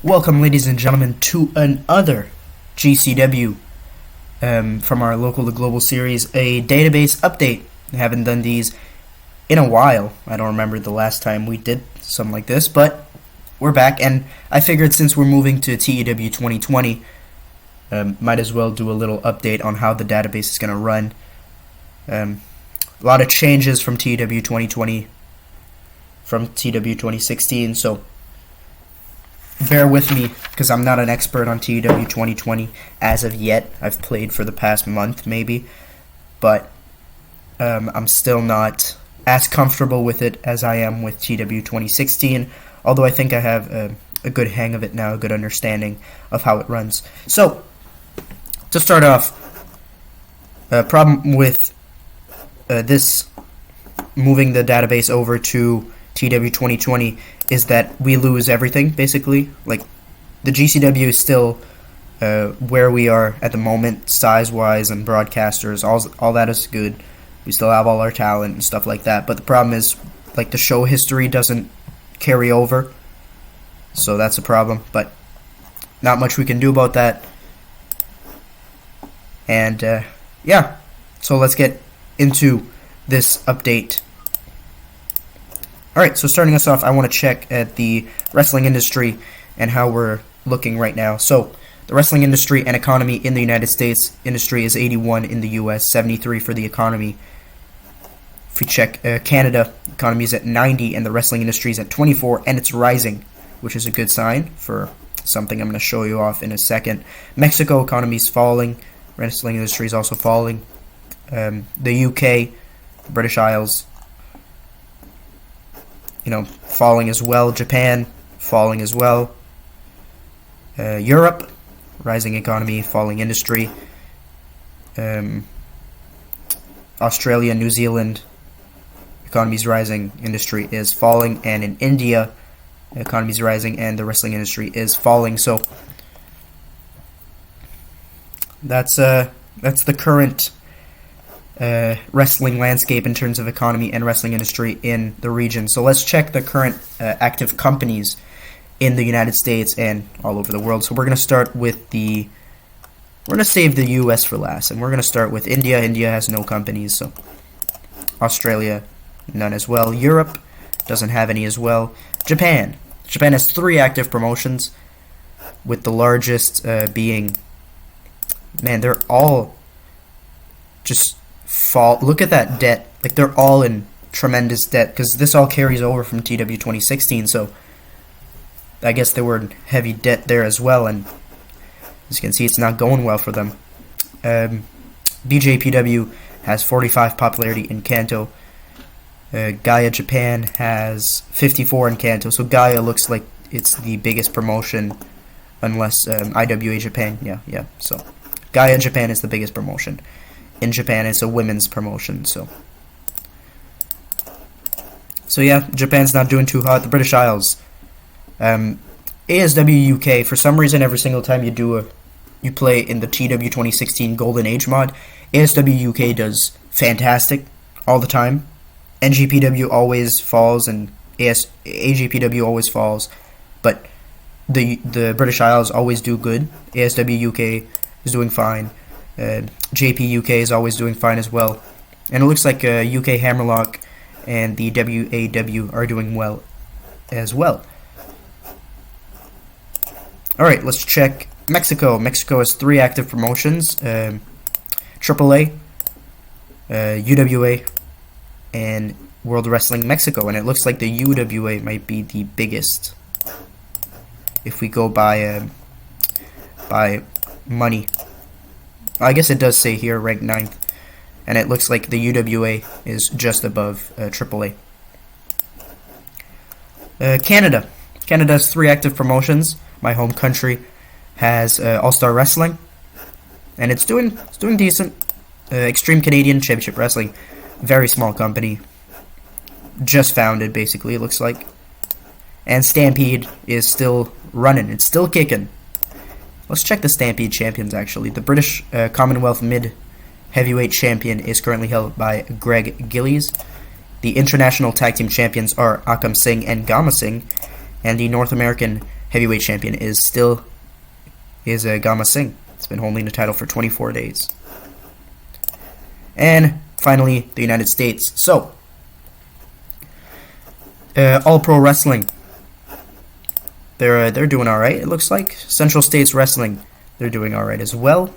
Welcome, ladies and gentlemen, to another GCW from our Local to Global series, a database update. I haven't done these in a while. I don't remember the last time we did something like this, but we're back, and I figured since we're moving to TEW 2020, might as well do a little update on how the database is going to run. A lot of changes from TEW 2020, from TEW 2016, so bear with me, because I'm not an expert on TEW 2020 as of yet. I've played for the past month, maybe, but I'm still not as comfortable with it as I am with TEW 2016, although I think I have a good hang of it now, a good understanding of how it runs. So, to start off, problem with this moving the database over to TEW 2020 is that we lose everything, basically. Like, the GCW is still where we are at the moment, size-wise and broadcasters. All that is good. We still have all our talent and stuff like that. But the problem is, like, the show history doesn't carry over. So that's a problem. But not much we can do about that. And, yeah. So let's get into this update. Alright, so starting us off, I want to check at the wrestling industry and how we're looking right now. So, the wrestling industry and economy in the United States industry is 81 in the US, 73 for the economy. If we check Canada, economy is at 90 and the wrestling industry is at 24, and it's rising, which is a good sign for something I'm going to show you off in a second. Mexico, economy is falling, wrestling industry is also falling. The UK, British Isles, falling as well. Japan, falling as well. Europe, rising economy, falling industry. Australia, New Zealand, economy is rising, industry is falling. And in India, economy is rising and the wrestling industry is falling. So that's the current wrestling landscape in terms of economy and wrestling industry in the region. So let's check the current active companies in the United States and all over the world. So we're going to start with we're going to save the US for last, and we're going to start with India. India has no companies, so Australia, none as well. Europe doesn't have any as well. Japan has 3 active promotions, with the largest being, man, they're all just fall. Look at that debt. Like, they're all in tremendous debt, because this all carries over from TEW 2016, so I guess they were in heavy debt there as well, and as you can see, it's not going well for them. BJPW has 45 popularity in Kanto. Gaia Japan has 54 in Kanto, so Gaia looks like it's the biggest promotion, unless IWA Japan, yeah, so Gaia Japan is the biggest promotion. In Japan, it's a women's promotion, so yeah, Japan's not doing too hot. The British Isles, ASW UK, for some reason, every single time you play in the TEW 2016 Golden Age mod, ASW UK does fantastic all the time. NGPW always falls, and AGPW always falls, but the British Isles always do good. ASW UK is doing fine. JP UK is always doing fine as well. And it looks like UK Hammerlock and the WAW are doing well as well. Alright, let's check Mexico. Mexico has 3 active promotions. AAA, UWA, and World Wrestling Mexico. And it looks like the UWA might be the biggest, if we go by money. I guess it does say here ranked 9th, and it looks like the UWA is just above AAA. Canada has 3 active promotions. My home country has All-Star Wrestling, and it's doing decent. Extreme Canadian Championship Wrestling, very small company, just founded basically, it looks like. And Stampede is still running, it's still kicking. Let's check the Stampede champions, actually. The British Commonwealth Mid-Heavyweight Champion is currently held by Greg Gillies. The International Tag Team Champions are Akam Singh and Gama Singh. And the North American heavyweight champion is Gama Singh. It's been holding the title for 24 days. And finally, the United States. So, All Pro Wrestling. They're doing all right. It looks like Central States Wrestling. They're doing all right as well.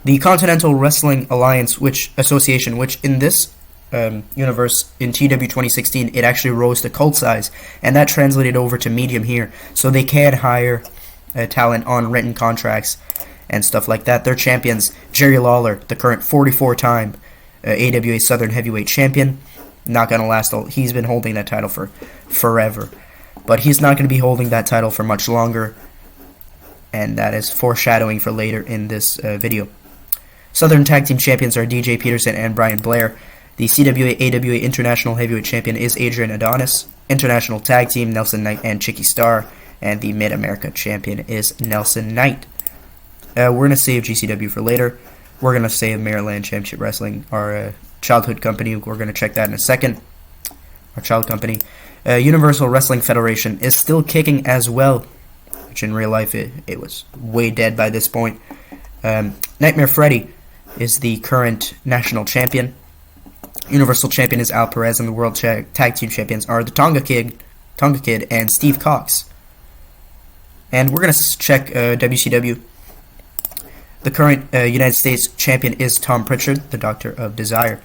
The Continental Wrestling Alliance, which in this universe in TEW2016, it actually rose to cult size, and that translated over to medium here, so they can hire talent on written contracts and stuff like that. Their champions, Jerry Lawler, the current 44-time AWA Southern Heavyweight Champion, not gonna last. He's been holding that title for forever, but he's not going to be holding that title for much longer, and that is foreshadowing for later in this video. Southern Tag Team Champions are DJ Peterson and Brian Blair. The CWA AWA International Heavyweight Champion is Adrian Adonis. International Tag Team, Nelson Knight and Chicky Star. And the Mid-America Champion is Nelson Knight. We're going to save GCW for later. We're going to save Maryland Championship Wrestling, our childhood company. We're going to check that in a second. Our child company. Universal Wrestling Federation is still kicking as well, which in real life it was way dead by this point. Nightmare Freddy is the current national champion. Universal Champion is Al Perez, and the World Tag Team Champions are the Tonga Kid, and Steve Cox. And we're going to check WCW. The current United States Champion is Tom Pritchard, the Doctor of Desire.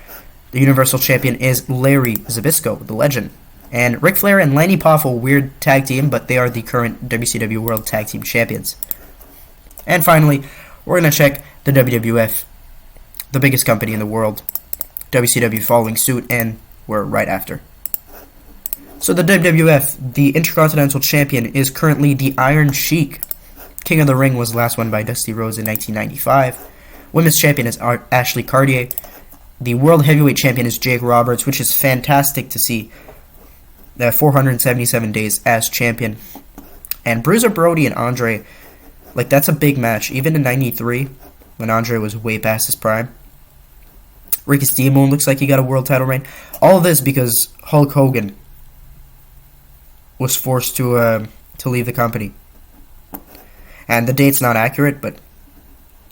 The Universal Champion is Larry Zbyszko, the Legend. And Ric Flair and Lanny Poffo, weird tag team, but they are the current WCW World Tag Team Champions. And finally, we're going to check the WWF, the biggest company in the world. WCW following suit, and we're right after. So the WWF, the Intercontinental Champion, is currently the Iron Sheik. King of the Ring was last won by Dusty Rhodes in 1995. Women's Champion is Ashley Cartier. The World Heavyweight Champion is Jake Roberts, which is fantastic to see. 477 days as champion. And Bruiser Brody and Andre, like, that's a big match. Even in 93, when Andre was way past his prime. Ricky Steamboat looks like he got a world title reign. All of this because Hulk Hogan was forced to leave the company. And the date's not accurate, but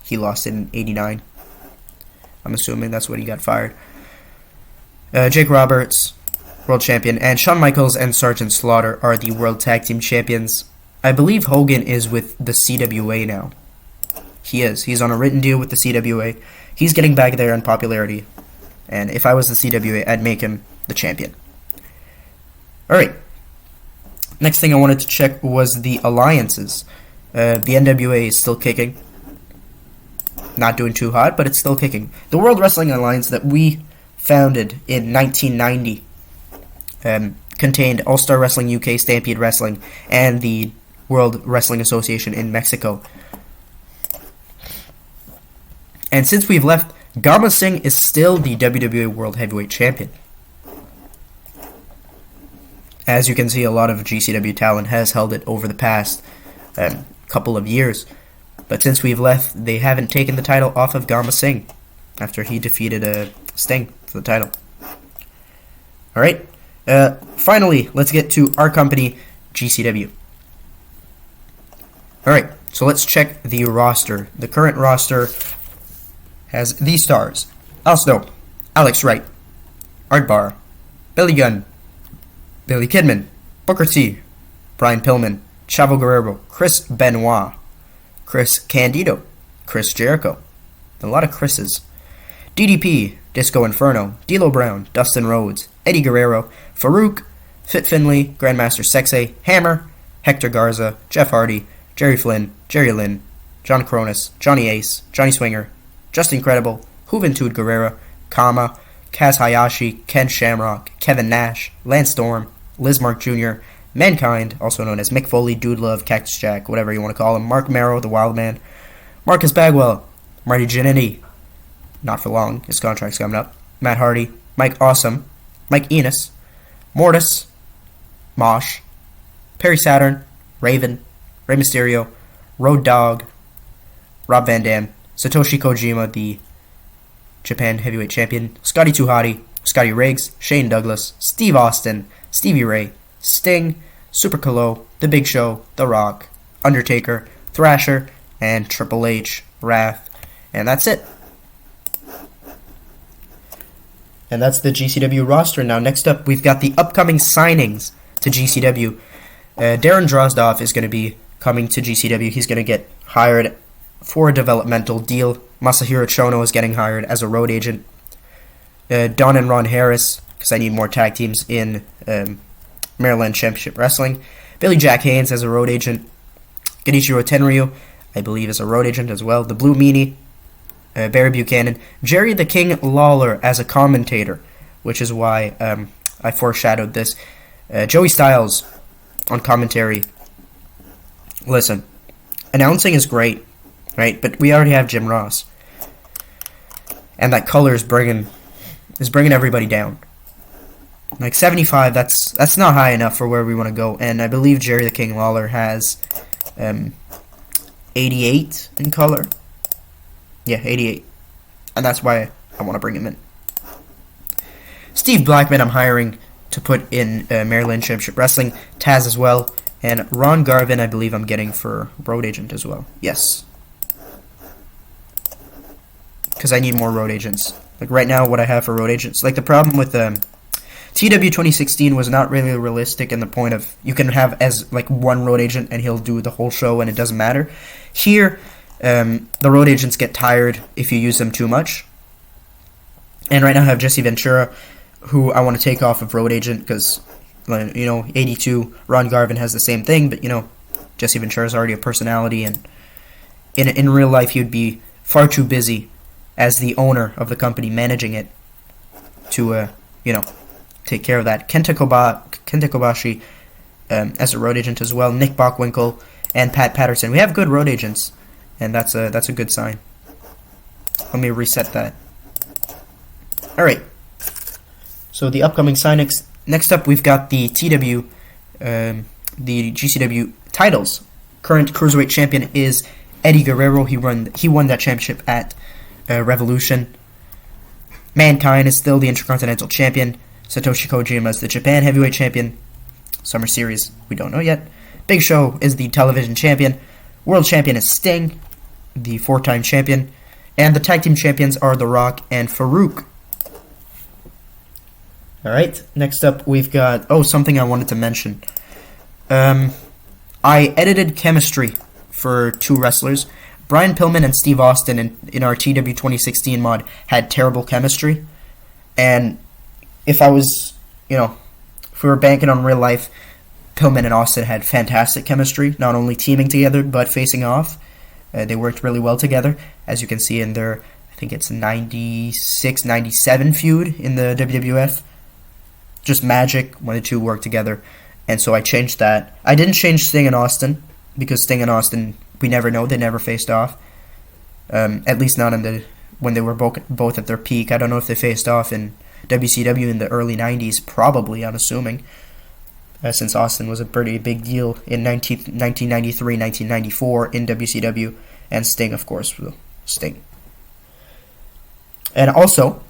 he lost it in 89. I'm assuming that's when he got fired. Jake Roberts, world champion, and Shawn Michaels and Sergeant Slaughter are the World Tag Team Champions. I believe Hogan is with the CWA now. He is. He's on a written deal with the CWA. He's getting back there in popularity. And if I was the CWA, I'd make him the champion. Alright. Next thing I wanted to check was the alliances. The NWA is still kicking. Not doing too hot, but it's still kicking. The World Wrestling Alliance that we founded in 1990 contained All-Star Wrestling UK, Stampede Wrestling, and the World Wrestling Association in Mexico. And since we've left, Gama Singh is still the WWE World Heavyweight Champion. As you can see, a lot of GCW talent has held it over the past couple of years. But since we've left, they haven't taken the title off of Gama Singh after he defeated Sting for the title. Alright, finally, let's get to our company, GCW. Alright, so let's check the roster. The current roster has these stars: Al Snow, Alex Wright, Art Barr, Billy Gunn, Billy Kidman, Booker T, Brian Pillman, Chavo Guerrero, Chris Benoit, Chris Candido, Chris Jericho, a lot of Chris's, DDP, Disco Inferno, D'Lo Brown, Dustin Rhodes, Eddie Guerrero, Farouk, Fit Finley, Grandmaster Sexay, Hammer, Hector Garza, Jeff Hardy, Jerry Flynn, Jerry Lynn, John Cronus, Johnny Ace, Johnny Swinger, Justin Credible, Juventud Guerrera, Kama, Kaz Hayashi, Ken Shamrock, Kevin Nash, Lance Storm, Liz Mark Jr., Mankind, also known as Mick Foley, Dude Love, Cactus Jack, whatever you want to call him, Mark Merrow, the Wild Man, Marcus Bagwell, Marty Jannetty, not for long, his contract's coming up, Matt Hardy, Mike Awesome, Mike Enos, Mortis, Mosh, Perry Saturn, Raven, Rey Mysterio, Road Dogg, Rob Van Dam, Satoshi Kojima, the Japan Heavyweight Champion, Scotty 2 Hotty, Scotty Riggs, Shane Douglas, Steve Austin, Stevie Ray, Sting, Super Calo, The Big Show, The Rock, Undertaker, Thrasher, and Triple H, Wrath. And that's it. And that's the GCW roster. Now, next up, we've got the upcoming signings to GCW. Darren Drozdov is going to be coming to GCW. He's going to get hired for a developmental deal. Masahiro Chono is getting hired as a road agent. Don and Ron Harris, because I need more tag teams in Maryland Championship Wrestling. Billy Jack Haynes as a road agent. Genichiro Tenryu, I believe, is a road agent as well. The Blue Meanie, Barry Buchanan. Jerry the King Lawler as a commentator, which is why I foreshadowed this. Joey Styles on commentary. Listen, announcing is great, right? But we already have Jim Ross. And that color is bringing everybody down. Like 75, that's not high enough for where we want to go. And I believe Jerry the King Lawler has 88 in color. Yeah, 88. And that's why I want to bring him in. Steve Blackman I'm hiring to put in Maryland Championship Wrestling. Taz as well. And Ron Garvin I believe I'm getting for road agent as well. Yes. Because I need more road agents. Like right now what I have for road agents. Like the problem with TEW2016 was not really realistic in the point of you can have as like one road agent and he'll do the whole show and it doesn't matter. Here, the road agents get tired if you use them too much. And right now I have Jesse Ventura, who I want to take off of road agent because, 82, Ron Garvin has the same thing, but, Jesse Ventura is already a personality, and in real life he would be far too busy as the owner of the company managing it to, take care of that. Kenta Kobashi as a road agent as well. Nick Bockwinkel and Pat Patterson. We have good road agents, and that's a good sign. Let me reset that. All right. So the upcoming signings. Next up, we've got the TEW, the GCW Titles. Current cruiserweight champion is Eddie Guerrero. He won that championship at Revolution. Mankind is still the Intercontinental Champion. Satoshi Kojima is the Japan Heavyweight Champion. Summer Series, we don't know yet. Big Show is the Television Champion. World Champion is Sting, the 4-time champion. And the Tag Team Champions are The Rock and Farouk. Alright, next up we've got... something I wanted to mention. I edited chemistry for 2 wrestlers. Brian Pillman and Steve Austin in our TEW2016 mod had terrible chemistry. And if we were banking on real life, Pillman and Austin had fantastic chemistry, not only teaming together, but facing off. They worked really well together, as you can see in their, I think it's 96, 97 feud in the WWF. Just magic when the two work together. And so I changed that. I didn't change Sting and Austin, because Sting and Austin, we never know. They never faced off. At least not when they were both at their peak. I don't know if they faced off in WCW in the early 90s. Probably, I'm assuming. Since Austin was a pretty big deal in 1993, 1994 in WCW. And Sting, of course, Sting. And also...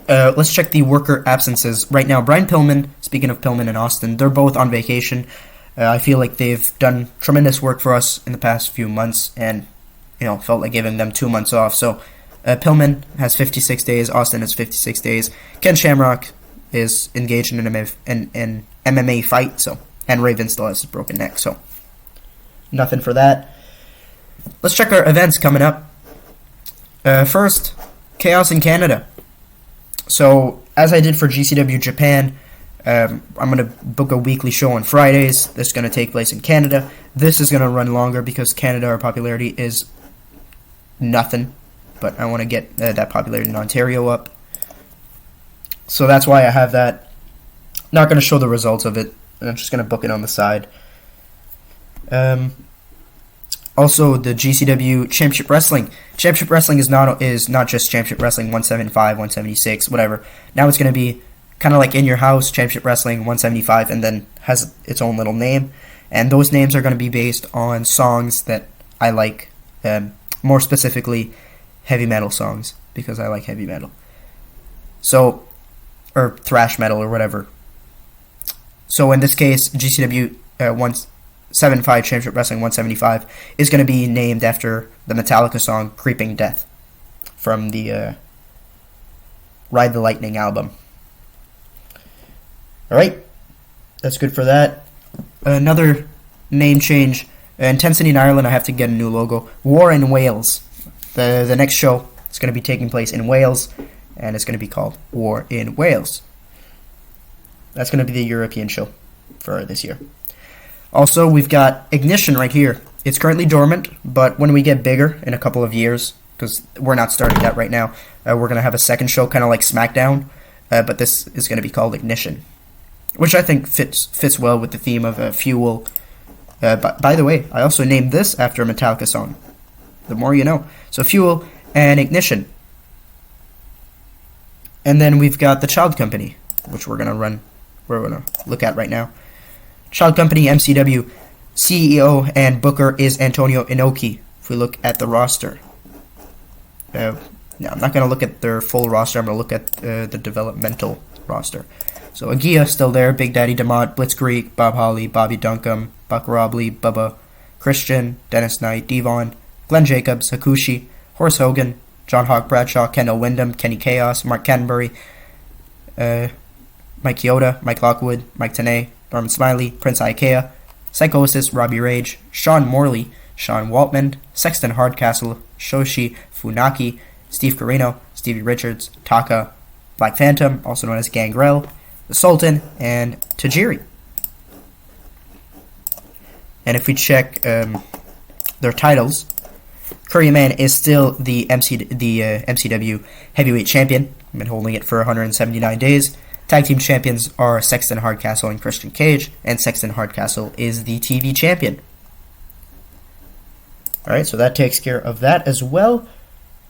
let's check the worker absences. Right now, Brian Pillman, speaking of Pillman and Austin, they're both on vacation. I feel like they've done tremendous work for us in the past few months and, felt like giving them 2 months off. So, Pillman has 56 days, Austin has 56 days. Ken Shamrock is engaged in an MMA fight, and Raven still has his broken neck, so nothing for that. Let's check our events coming up. First, Chaos in Canada. So, as I did for GCW Japan, I'm going to book a weekly show on Fridays. This is going to take place in Canada. This is going to run longer because Canada, our popularity is nothing. But I want to get that popularity in Ontario up. So that's why I have that. Not going to show the results of it. I'm just going to book it on the side. Also, the GCW Championship Wrestling. Championship Wrestling is not just Championship Wrestling 175, 176, whatever. Now it's going to be kind of like In Your House, Championship Wrestling 175, and then has its own little name. And those names are going to be based on songs that I like, more specifically heavy metal songs, because I like heavy metal. So, or thrash metal or whatever. So in this case, GCW 175 Championship Wrestling 175 is going to be named after the Metallica song Creeping Death from the Ride the Lightning album. Alright, that's good for that. Another name change. Intensity in Ireland, I have to get a new logo. War in Wales. The next show is going to be taking place in Wales, and it's going to be called War in Wales. That's going to be the European show for this year. Also, we've got Ignition right here. It's currently dormant, but when we get bigger in a couple of years, because we're not starting that right now, we're going to have a second show, kind of like SmackDown, but this is going to be called Ignition, which I think fits well with the theme of Fuel. But by the way, I also named this after a Metallica song. The more you know. So Fuel and Ignition. And then we've got the Child Company, which we're going to look at right now. Child Company MCW CEO and Booker is Antonio Inoki. If we look at the roster. No, I'm not going to look at their full roster. I'm going to look at the developmental roster. So Agia still there, Big Daddy DeMott, Blitzkrieg, Bob Holly, Bobby Duncombe, Buck Robley, Bubba, Christian, Dennis Knight, Devon, Glenn Jacobs, Hakushi, Horace Hogan, John Hawk Bradshaw, Kendall Windham, Kenny Chaos, Mark Canterbury, Mike Chioda, Mike Lockwood, Mike Tenay, Norman Smiley, Prince Ikea, Psychosis, Robbie Rage, Sean Morley, Sean Waltman, Sexton Hardcastle, Shoshi Funaki, Steve Carino, Stevie Richards, Taka, Black Phantom, also known as Gangrel, the Sultan, and Tajiri. And if we check their titles, Curry Man is still the MCW Heavyweight Champion. Been holding it for 179 days. Tag Team Champions are Sexton Hardcastle and Christian Cage, and Sexton Hardcastle is the TV Champion. Alright, so that takes care of that as well.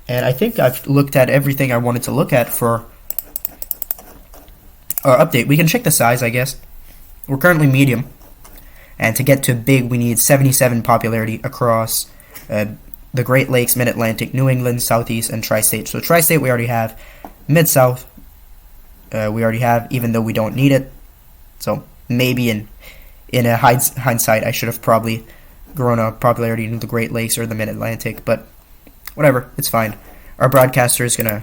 And I think I've looked at everything I wanted to look at for our update. We can check the size, I guess. We're currently medium. And to get to big, we need 77 popularity across the Great Lakes, Mid-Atlantic, New England, Southeast, and Tri-State. So Tri-State we already have. Mid-South we already have, even though we don't need it. So maybe in a hindsight, I should have probably grown a popularity in the Great Lakes or the Mid-Atlantic. But whatever, it's fine. Our broadcaster is gonna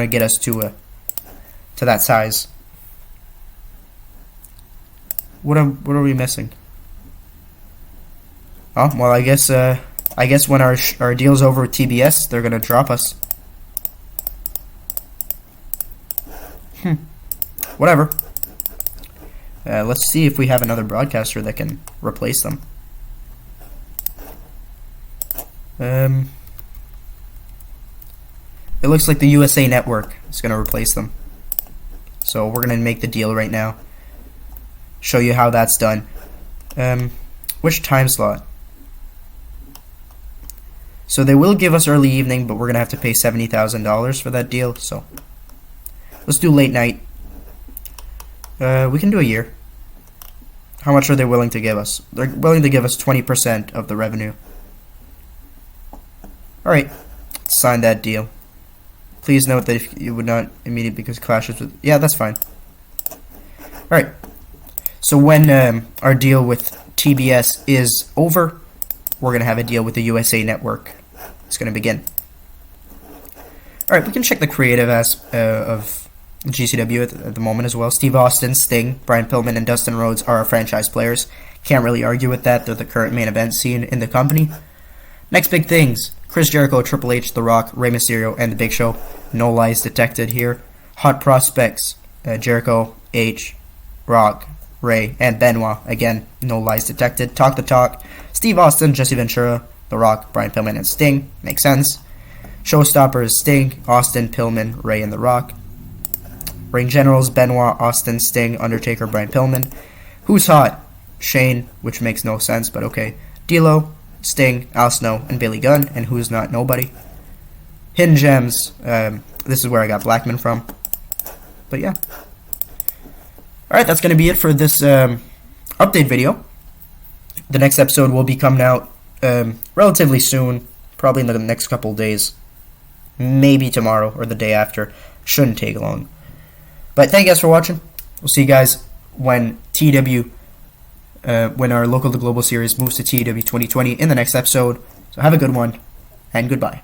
get us to that size. What are we missing? Oh, well, I guess when our deal's over with TBS, they're gonna drop us. Whatever. Let's see if we have another broadcaster that can replace them. It looks like the USA Network is gonna replace them. So we're gonna make the deal right now. Show you how that's done. Which time slot? So they will give us early evening, but we're gonna have to pay $70,000 for that deal. So let's do late night. We can do a year. How much are they willing to give us? They're willing to give us 20% of the revenue. Alright, sign that deal. Please note that if you would not immediately because clashes with... Yeah, that's fine. Alright. So when our deal with TBS is over, we're going to have a deal with the USA Network. It's going to begin. Alright, we can check the creative of GCW at the moment as well. Steve Austin, Sting, Brian Pillman, and Dustin Rhodes are our franchise players. Can't really argue with that. They're the current main event scene in the company. Next big things. Chris Jericho, Triple H, The Rock, Rey Mysterio, and The Big Show. No lies detected here. Hot prospects. Jericho, H, Rock, Rey, and Benoit. Again, no lies detected. Talk the talk. Steve Austin, Jesse Ventura, The Rock, Brian Pillman, and Sting. Makes sense. Showstoppers, Sting, Austin, Pillman, Rey, and The Rock. Ring generals, Benoit, Austin, Sting, Undertaker, Brian Pillman. Who's hot? Shane, which makes no sense, but okay. D'Lo, Sting, Al Snow, and Billy Gunn. And who's not? Nobody. Hidden gems. This is where I got Blackman from. But yeah. Alright, that's going to be it for this update video. The next episode will be coming out relatively soon. Probably in the next couple days. Maybe tomorrow or the day after. Shouldn't take long. But thank you guys for watching. We'll see you guys when when our Local to Global series moves to TEW 2020 in the next episode. So have a good one, and goodbye.